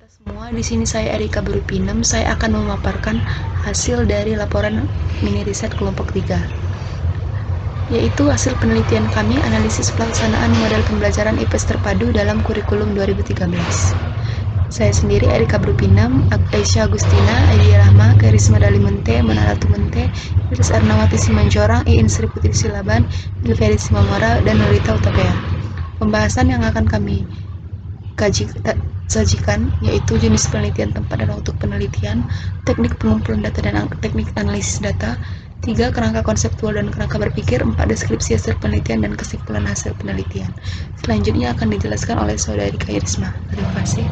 kita semua, di sini saya Erika Berupinem. Saya akan memaparkan hasil dari laporan mini riset kelompok 3, yaitu hasil penelitian kami analisis pelaksanaan model pembelajaran IPS terpadu dalam kurikulum 2013. Saya sendiri Erika Berupinem, Aisyah Agustina, Aidia Rahma, Karisma Dalimente, Manalatu Mente, Iris Arnawati Simanjorang, Iin Sri Putri Silaban, Ilveri Simamora, dan Nurita Utapea. Pembahasan yang akan kami sajikan yaitu jenis penelitian, tempat dan waktu penelitian, teknik pengumpulan data dan teknik analisis data, 3. Kerangka konseptual dan kerangka berpikir, 4. Deskripsi hasil penelitian dan kesimpulan hasil penelitian. Selanjutnya akan dijelaskan oleh Saudari Kairisma. Terima kasih.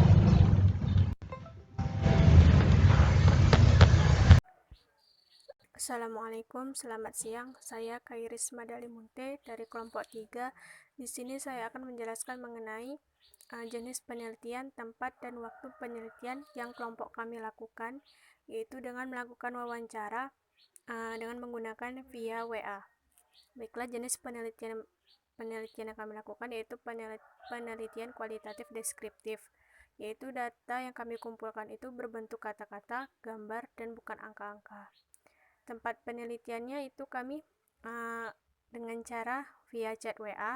Assalamualaikum, selamat siang. Saya Kairisma Dalimunte dari kelompok 3. Di sini saya akan menjelaskan mengenai jenis penelitian, tempat, dan waktu penelitian yang kelompok kami lakukan, yaitu dengan melakukan wawancara dengan menggunakan via WA. Baiklah, jenis penelitian yang kami lakukan yaitu penelitian kualitatif deskriptif, yaitu data yang kami kumpulkan itu berbentuk kata-kata, gambar, dan bukan angka-angka. Tempat penelitiannya itu kami dengan cara via chat WA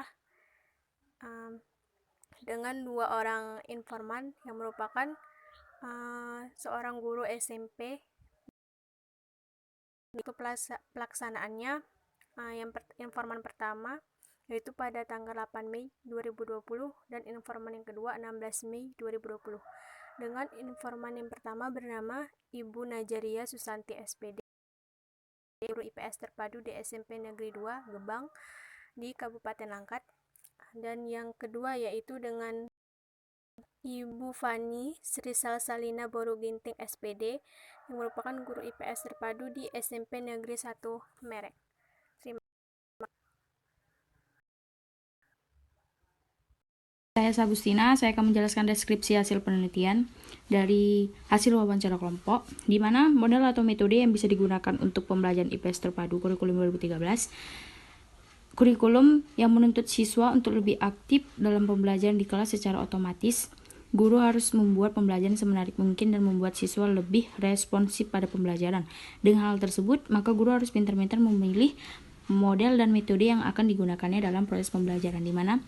dengan 2 orang informan yang merupakan seorang guru SMP. Itu pelaksanaannya informan pertama yaitu pada tanggal 8 Mei 2020 dan informan yang kedua 16 Mei 2020. Dengan informan yang pertama bernama Ibu Najaria Susanti SPD, guru IPS terpadu di SMP Negeri 2 Gebang di Kabupaten Langkat, dan yang kedua yaitu dengan Ibu Fani Sri Salsalina Boru Ginting SPD yang merupakan guru IPS terpadu di SMP Negeri 1 Merek. Terima kasih. Saya Agustina, saya akan menjelaskan deskripsi hasil penelitian dari hasil wawancara kelompok, di mana model atau metode yang bisa digunakan untuk pembelajaran IPS terpadu kurikulum 2013. Kurikulum yang menuntut siswa untuk lebih aktif dalam pembelajaran di kelas secara otomatis. Guru harus membuat pembelajaran semenarik mungkin dan membuat siswa lebih responsif pada pembelajaran. Dengan hal tersebut, maka guru harus pintar-pintar memilih model dan metode yang akan digunakannya dalam proses pembelajaran, di mana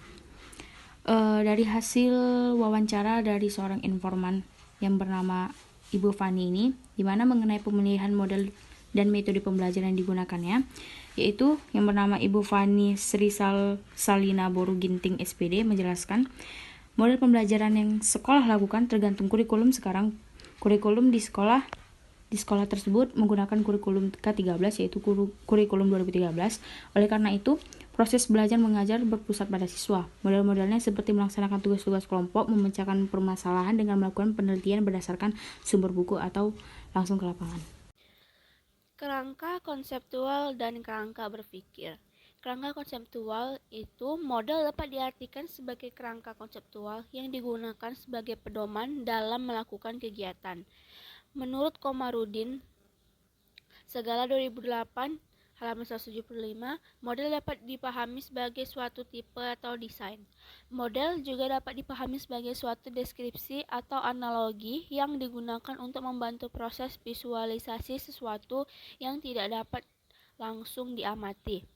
dari hasil wawancara dari seorang informan yang bernama Ibu Fani ini, di mana mengenai pemilihan model dan metode pembelajaran yang digunakannya, yaitu yang bernama Ibu Fani Sri Salina Boru Ginting SPD menjelaskan model pembelajaran yang sekolah lakukan tergantung kurikulum. Sekarang kurikulum di sekolah tersebut menggunakan kurikulum K13 yaitu kurikulum 2013. Oleh karena itu, proses belajar mengajar berpusat pada siswa. Model-modelnya seperti melaksanakan tugas-tugas kelompok, memecahkan permasalahan dengan melakukan penelitian berdasarkan sumber buku atau langsung ke lapangan. Kerangka konseptual dan kerangka berpikir. Kerangka konseptual itu model dapat diartikan sebagai kerangka konseptual yang digunakan sebagai pedoman dalam melakukan kegiatan. Menurut Komarudin Segala 2008 halaman 175, model dapat dipahami sebagai suatu tipe atau desain. Model juga dapat dipahami sebagai suatu deskripsi atau analogi yang digunakan untuk membantu proses visualisasi sesuatu yang tidak dapat langsung diamati.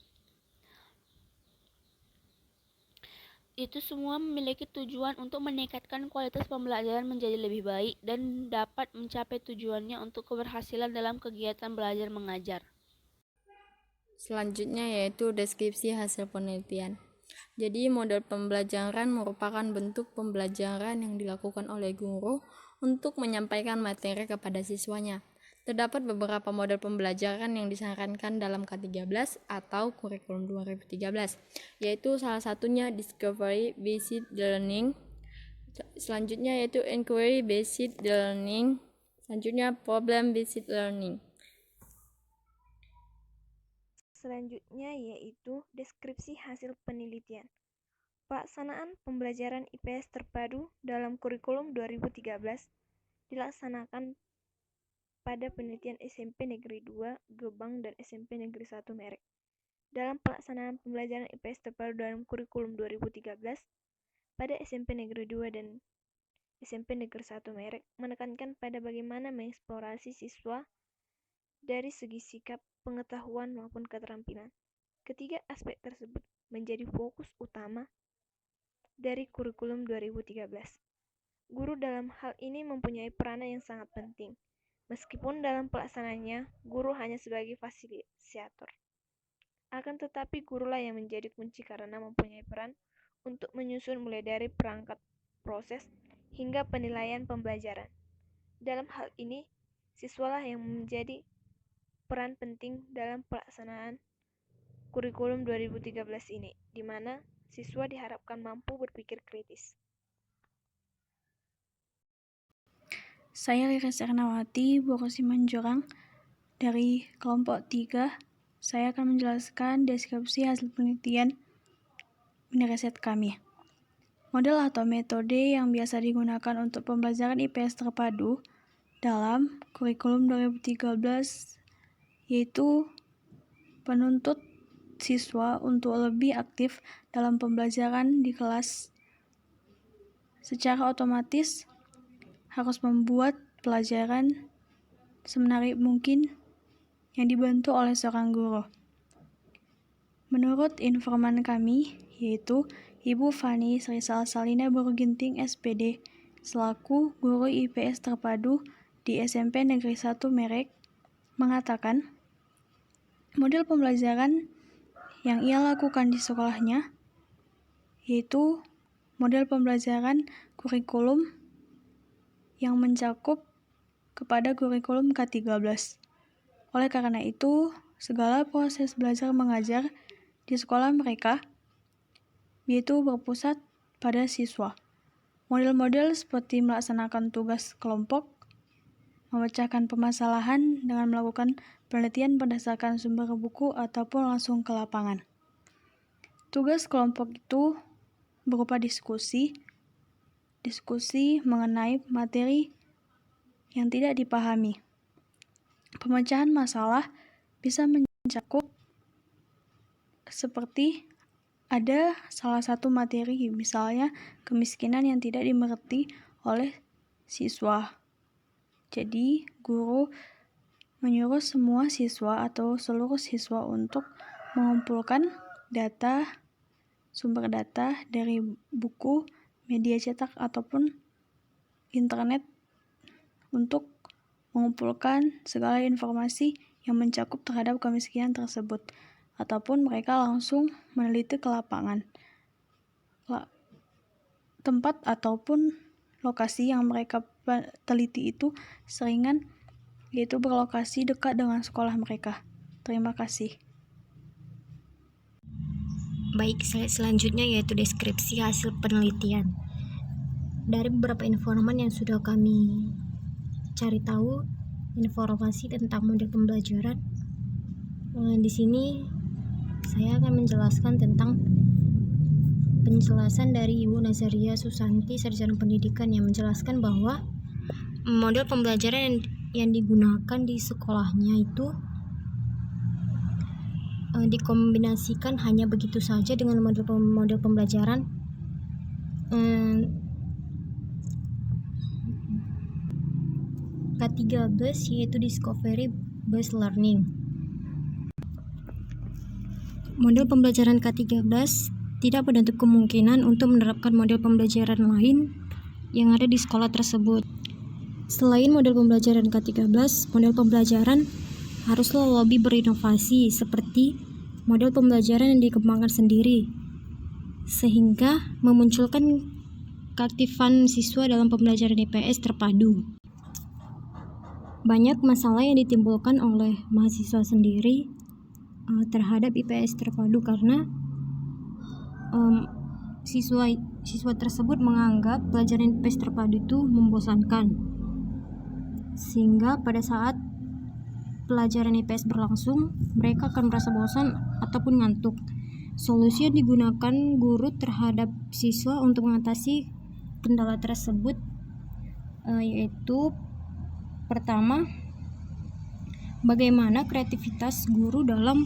Itu semua memiliki tujuan untuk meningkatkan kualitas pembelajaran menjadi lebih baik dan dapat mencapai tujuannya untuk keberhasilan dalam kegiatan belajar mengajar. Selanjutnya yaitu deskripsi hasil penelitian. Jadi model pembelajaran merupakan bentuk pembelajaran yang dilakukan oleh guru untuk menyampaikan materi kepada siswanya. Terdapat beberapa model pembelajaran yang disarankan dalam K13 atau kurikulum 2013, yaitu salah satunya Discovery Based Learning, selanjutnya yaitu Inquiry Based Learning, selanjutnya Problem Based Learning. Selanjutnya yaitu deskripsi hasil penelitian. Pelaksanaan pembelajaran IPS terpadu dalam kurikulum 2013 dilaksanakan pada penelitian SMP Negeri 2 Gebang dan SMP Negeri 1 Merek. Dalam pelaksanaan pembelajaran IPS terpadu dalam kurikulum 2013 pada SMP Negeri 2 dan SMP Negeri 1 Merek menekankan pada bagaimana mengeksplorasi siswa dari segi sikap, pengetahuan, maupun keterampilan. Ketiga aspek tersebut menjadi fokus utama dari kurikulum 2013. Guru dalam hal ini mempunyai peranan yang sangat penting. Meskipun dalam pelaksanaannya, guru hanya sebagai fasilitator. Akan tetapi gurulah yang menjadi kunci karena mempunyai peran untuk menyusun mulai dari perangkat proses hingga penilaian pembelajaran. Dalam hal ini, siswalah yang menjadi peran penting dalam pelaksanaan kurikulum 2013 ini, di mana siswa diharapkan mampu berpikir kritis. Saya Riris Ernawati, Boko Simanjorang, dari kelompok 3. Saya akan menjelaskan deskripsi hasil penelitian mini-riset kami. Model atau metode yang biasa digunakan untuk pembelajaran IPS terpadu dalam kurikulum 2013 yaitu penuntut siswa untuk lebih aktif dalam pembelajaran di kelas. Secara otomatis harus membuat pelajaran semenarik mungkin yang dibantu oleh seorang guru. Menurut informan kami, yaitu Ibu Fani Sri Salsalina Baruginting SPD, selaku guru IPS terpadu di SMP Negeri 1 Merek, mengatakan model pembelajaran yang ia lakukan di sekolahnya yaitu model pembelajaran kurikulum yang mencakup kepada kurikulum K13. Oleh karena itu, segala proses belajar mengajar di sekolah mereka yaitu berpusat pada siswa. Model-model seperti melaksanakan tugas kelompok, memecahkan permasalahan dengan melakukan penelitian berdasarkan sumber buku ataupun langsung ke lapangan. Tugas kelompok itu berupa diskusi mengenai materi yang tidak dipahami. Pemecahan masalah bisa mencakup seperti ada salah satu materi, misalnya kemiskinan yang tidak dimengerti oleh siswa. Jadi, guru menyuruh semua siswa atau seluruh siswa untuk mengumpulkan sumber data dari buku, media cetak, ataupun internet untuk mengumpulkan segala informasi yang mencakup terhadap kemiskinan tersebut. Ataupun mereka langsung meneliti ke lapangan. Tempat ataupun lokasi yang mereka teliti itu seringan yaitu berlokasi dekat dengan sekolah mereka. Terima kasih. Baik, slide selanjutnya yaitu deskripsi hasil penelitian. Dari beberapa informan yang sudah kami cari tahu informasi tentang model pembelajaran, di sini saya akan menjelaskan tentang penjelasan dari Ibu Nazaria Susanti, Sarjana Pendidikan, yang menjelaskan bahwa model pembelajaran yang digunakan di sekolahnya itu dikombinasikan hanya begitu saja dengan model pembelajaran K13, yaitu Discovery Based Learning. Model pembelajaran K13 tidak menutup kemungkinan untuk menerapkan model pembelajaran lain yang ada di sekolah tersebut. Selain model pembelajaran K13, model pembelajaran haruslah lebih berinovasi seperti model pembelajaran yang dikembangkan sendiri, sehingga memunculkan keaktifan siswa dalam pembelajaran IPS terpadu. Banyak masalah yang ditimbulkan oleh mahasiswa sendiri terhadap IPS terpadu karena siswa tersebut menganggap pelajaran IPS terpadu itu membosankan, sehingga pada saat pelajaran IPS berlangsung mereka akan merasa bosan ataupun ngantuk. Solusi yang digunakan guru terhadap siswa untuk mengatasi kendala tersebut yaitu pertama, bagaimana kreativitas guru dalam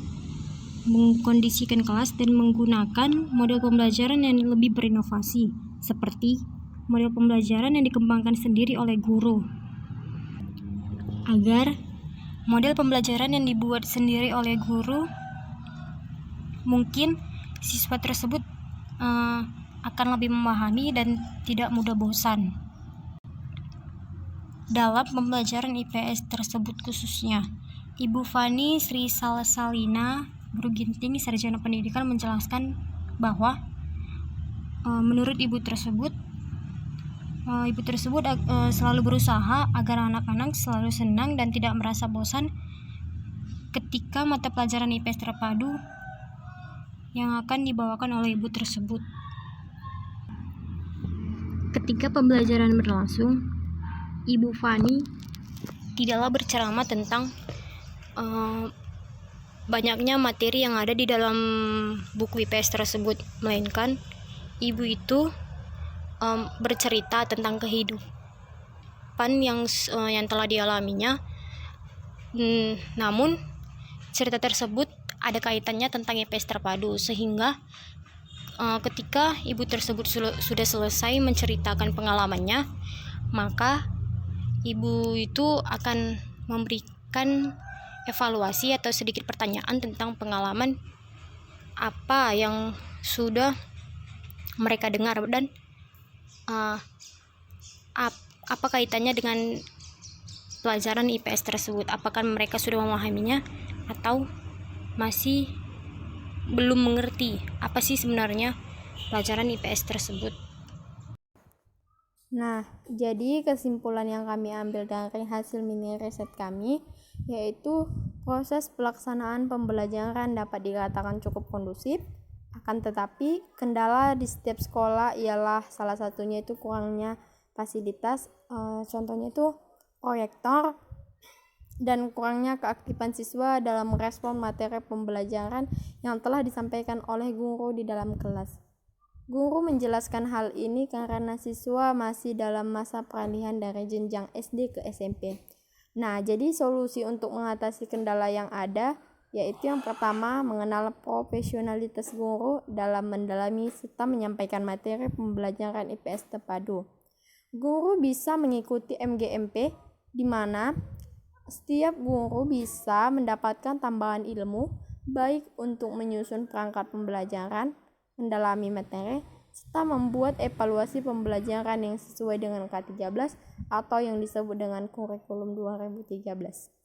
mengkondisikan kelas dan menggunakan model pembelajaran yang lebih berinovasi, seperti model pembelajaran yang dikembangkan sendiri oleh guru. Agar model pembelajaran yang dibuat sendiri oleh guru, mungkin siswa tersebut akan lebih memahami dan tidak mudah bosan dalam pembelajaran IPS tersebut khususnya. Ibu Fani Sri Salsalina, Guru Ginting, Sarjana Pendidikan, menjelaskan bahwa menurut ibu tersebut selalu berusaha agar anak-anak selalu senang dan tidak merasa bosan ketika mata pelajaran IPS terpadu yang akan dibawakan oleh ibu tersebut. Ketika pembelajaran berlangsung, Ibu Fani tidaklah berceramah tentang banyaknya materi yang ada di dalam buku IPS tersebut, melainkan ibu itu bercerita tentang kehidupan yang telah dialaminya. Namun cerita tersebut ada kaitannya tentang IPS terpadu, sehingga ketika ibu tersebut sudah selesai menceritakan pengalamannya, maka ibu itu akan memberikan evaluasi atau sedikit pertanyaan tentang pengalaman apa yang sudah mereka dengar dan apa kaitannya dengan pelajaran IPS tersebut. Apakah mereka sudah memahaminya atau masih belum mengerti apa sih sebenarnya pelajaran IPS tersebut. Nah, jadi kesimpulan yang kami ambil dari hasil mini riset kami yaitu proses pelaksanaan pembelajaran dapat dikatakan cukup kondusif, akan tetapi kendala di setiap sekolah ialah salah satunya itu kurangnya fasilitas, contohnya itu proyektor, dan kurangnya keaktifan siswa dalam merespon materi pembelajaran yang telah disampaikan oleh guru di dalam kelas. Guru menjelaskan hal ini karena siswa masih dalam masa peralihan dari jenjang SD ke SMP. Nah, jadi solusi untuk mengatasi kendala yang ada yaitu yang pertama, mengenal profesionalitas guru dalam mendalami serta menyampaikan materi pembelajaran IPS terpadu. Guru bisa mengikuti MGMP di mana setiap guru bisa mendapatkan tambahan ilmu baik untuk menyusun perangkat pembelajaran, mendalami materi, serta membuat evaluasi pembelajaran yang sesuai dengan K13 atau yang disebut dengan kurikulum 2013.